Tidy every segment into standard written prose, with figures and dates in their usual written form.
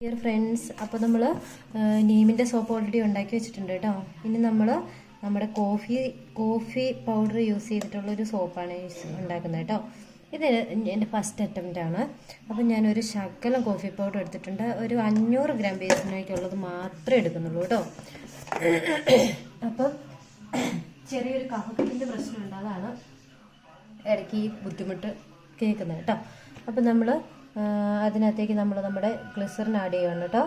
Dear friends, അപ്പോൾ നമ്മൾ നീമിൻ്റെ soap already ഉണ്ടാക്കി വെച്ചിട്ടുണ്ട് കേട്ടോ. ഇനി നമ്മൾ നമ്മുടെ കോഫി പൗഡർ യൂസ് ചെയ്തിട്ടുള്ളൊരു സോപ്പാണ് ഉണ്ടാക്കുന്നത് കേട്ടോ. ഇത് എൻ്റെ ഫസ്റ്റ് അറ്റംപ്റ്റ് ആണ്. അപ്പം ഞാനൊരു ശകലം കോഫി പൗഡർ എടുത്തിട്ടുണ്ട്. ഒരു 500 ഗ്രാം ബേസിനേക്കുള്ളത് മാത്രമേ എടുക്കുന്നുള്ളൂ കേട്ടോ. അപ്പം ചെറിയൊരു കഫത്തിൻ്റെ പ്രശ്നമുണ്ട്, അതാണ് ഇടയ്ക്ക് ഈ ബുദ്ധിമുട്ട് കേൾക്കുന്നത് കേട്ടോ. അപ്പം നമ്മൾ അതിനകത്തേക്ക് നമ്മുടെ ഗ്ലിസറിൻ ആഡ് ചെയ്യണം കേട്ടോ.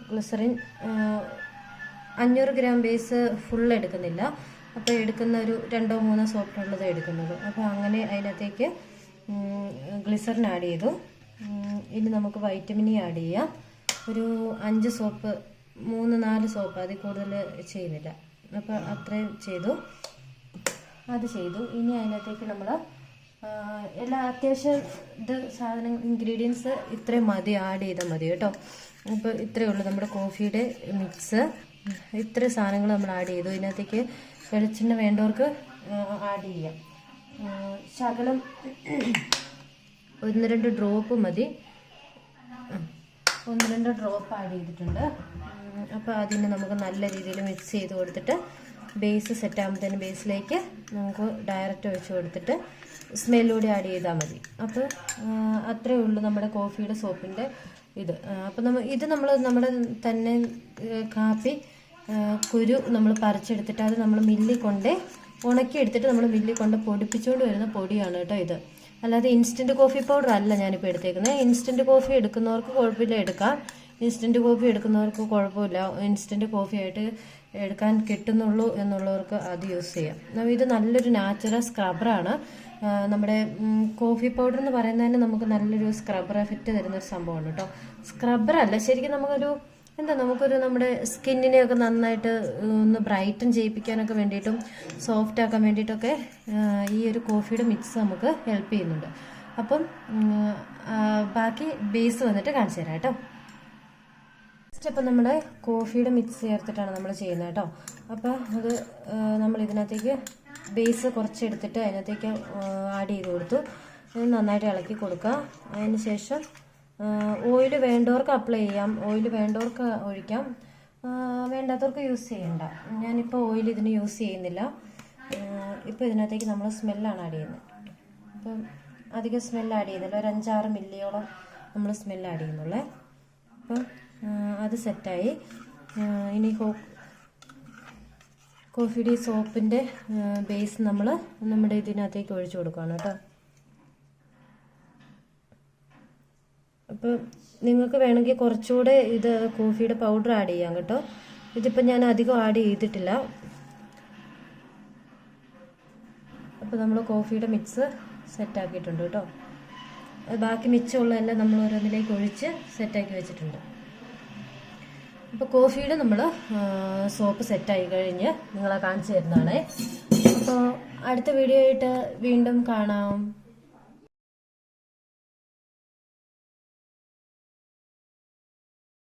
ഗ്ലിസറിൻ 500 ഗ്രാം ബേസ് ഫുൾ എടുക്കുന്നില്ല, അപ്പോൾ എടുക്കുന്ന ഒരു 2-3 സോപ്പിനുള്ളത് എടുക്കുന്നത്. അപ്പോൾ അങ്ങനെ അതിനകത്തേക്ക് ഗ്ലിസറിൻ ആഡ് ചെയ്തു. ഇനി നമുക്ക് വൈറ്റമിൻ ഇ ആഡ് ചെയ്യാം. ഒരു 5 സോപ്പ്, 3-4 സോപ്പ്, അതിൽ കൂടുതൽ ചെയ്യുന്നില്ല. അപ്പോൾ അത്രയും ചെയ്തു. ഇനി അതിനകത്തേക്ക് നമ്മൾ എല്ലാ അത്യാവശ്യം സാധനം ഇൻഗ്രീഡിയൻസ് ഇത്രയും മതി, ആഡ് ചെയ്താൽ മതി കേട്ടോ. അപ്പോൾ ഇത്രയേ ഉള്ളൂ നമ്മുടെ കോഫിയുടെ മിക്സ്. ഇത്ര സാധനങ്ങൾ നമ്മൾ ആഡ് ചെയ്തു. ഇതിനകത്തേക്ക് വെളിച്ചെണ്ണ വേണ്ടവർക്ക് ആഡ് ചെയ്യാം. ശകലം 1-2 ഡ്രോപ്പ് മതി. 1-2 ഡ്രോപ്പ് ആഡ് ചെയ്തിട്ടുണ്ട്. അപ്പോൾ അതിന് നമുക്ക് നല്ല രീതിയിൽ മിക്സ് ചെയ്ത് കൊടുത്തിട്ട് ബേസ് സെറ്റ് ആകുമ്പോഴത്തേന് ബേസിലേക്ക് നമുക്ക് ഡയറക്റ്റ് ഒഴിച്ച് കൊടുത്തിട്ട് സ്മെല്ലൂടെ ആഡ് ചെയ്താൽ മതി. അപ്പോൾ അത്രയേ ഉള്ളൂ നമ്മുടെ കോഫിയുടെ സോപ്പിൻ്റെ ഇത്. അപ്പോൾ നമ്മുടെ തന്നെ കാപ്പി കുരു നമ്മൾ പറിച്ചെടുത്തിട്ട് അത് നമ്മൾ മില്ലിൽ കൊണ്ട് ഉണക്കിയെടുത്തിട്ട് നമ്മൾ മില്ലിൽ കൊണ്ട് പൊടിപ്പിച്ചുകൊണ്ട് വരുന്ന പൊടിയാണ് കേട്ടോ ഇത്. അല്ലാതെ ഇൻസ്റ്റൻറ്റ് കോഫി പൗഡർ അല്ല ഞാനിപ്പോൾ എടുത്തേക്കുന്നത്. ഇൻസ്റ്റൻറ്റ് കോഫി എടുക്കുന്നവർക്ക് കുഴപ്പമില്ല, എടുക്കാം. ഇൻസ്റ്റൻറ്റ് കോഫി എടുക്കുന്നവർക്ക് കുഴപ്പമില്ല, ഇൻസ്റ്റൻറ്റ് കോഫി ആയിട്ട് എടുക്കാൻ കിട്ടുന്നുള്ളൂ എന്നുള്ളവർക്ക് അത് യൂസ് ചെയ്യാം. ഇത് നല്ലൊരു നാച്ചുറൽ സ്ക്രബറാണ്. നമ്മുടെ കോഫി പൗഡർ എന്ന് പറയുന്നതിന് നമുക്ക് നല്ലൊരു സ്ക്രബർ എഫക്റ്റ് തരുന്നൊരു സംഭവമാണ് കേട്ടോ. സ്ക്രബറല്ല, ശരിക്കും നമുക്കൊരു നമ്മുടെ സ്കിന്നിനെയൊക്കെ നന്നായിട്ട് ഒന്ന് ബ്രൈറ്റൻ ചെയ്യിപ്പിക്കാനൊക്കെ വേണ്ടിയിട്ടും സോഫ്റ്റ് ആക്കാൻ വേണ്ടിയിട്ടൊക്കെ ഈ ഒരു കോഫിയുടെ മിക്സ് നമുക്ക് ഹെൽപ്പ് ചെയ്യുന്നുണ്ട്. അപ്പം ബാക്കി ബേസ് വന്നിട്ട് കാണിച്ചു തരാം കേട്ടോ. അപ്പം നമ്മുടെ കോഫിയുടെ മിക്സ് ചേർത്തിട്ടാണ് നമ്മൾ ചെയ്യുന്നത് കേട്ടോ. അപ്പോൾ അത് നമ്മൾ ഇതിനകത്തേക്ക് ബേസ് കുറച്ചെടുത്തിട്ട് അതിനകത്തേക്ക് ആഡ് ചെയ്ത് കൊടുത്തു. നന്നായിട്ട് ഇളക്കി കൊടുക്കുക. അതിന് ശേഷം ഓയിൽ വേണ്ടവർക്ക് അപ്ലൈ ചെയ്യാം, ഓയിൽ വേണ്ടവർക്ക് ഒഴിക്കാം, വേണ്ടാത്തവർക്ക് യൂസ് ചെയ്യണ്ട. ഞാനിപ്പോൾ ഓയിൽ ഇതിന് യൂസ് ചെയ്യുന്നില്ല. ഇപ്പോൾ ഇതിനകത്തേക്ക് നമ്മൾ സ്മെല്ലാണ് ആഡ് ചെയ്യുന്നത്. അപ്പം അധികം സ്മെല്ല് ആഡ് ചെയ്യുന്നില്ല, ഒരു 5-6 മില്ലിയോളം നമ്മൾ സ്മെല്ല് ആഡ് ചെയ്യുന്നുള്ളേ. അപ്പം അത് സെറ്റായി. ഇനി കോഫിയുടെ സോപ്പിൻ്റെ ബേസ് നമ്മുടെ ഇതിനകത്തേക്ക് ഒഴിച്ചു കൊടുക്കുകയാണ് കേട്ടോ. അപ്പോൾ നിങ്ങൾക്ക് വേണമെങ്കിൽ കുറച്ചുകൂടെ ഇത് കോഫിയുടെ പൗഡർ ആഡ് ചെയ്യാം കേട്ടോ. ഇതിപ്പോൾ ഞാൻ അധികം ആഡ് ചെയ്തിട്ടില്ല. അപ്പോൾ നമ്മൾ കോഫിയുടെ മിക്സ് സെറ്റാക്കിയിട്ടുണ്ട് കേട്ടോ. ബാക്കി മിച്ചമുള്ളതെല്ലാം നമ്മൾ ഓരോന്നിലേക്ക് ഒഴിച്ച് സെറ്റാക്കി വെച്ചിട്ടുണ്ട്. അപ്പോൾ കോഫിയുടെ നമ്മൾ സോപ്പ് സെറ്റായി കഴിഞ്ഞ് നിങ്ങളെ കാണിച്ചു തരുന്നതാണ്. അപ്പോൾ അടുത്ത വീഡിയോ ആയിട്ട് വീണ്ടും കാണാം.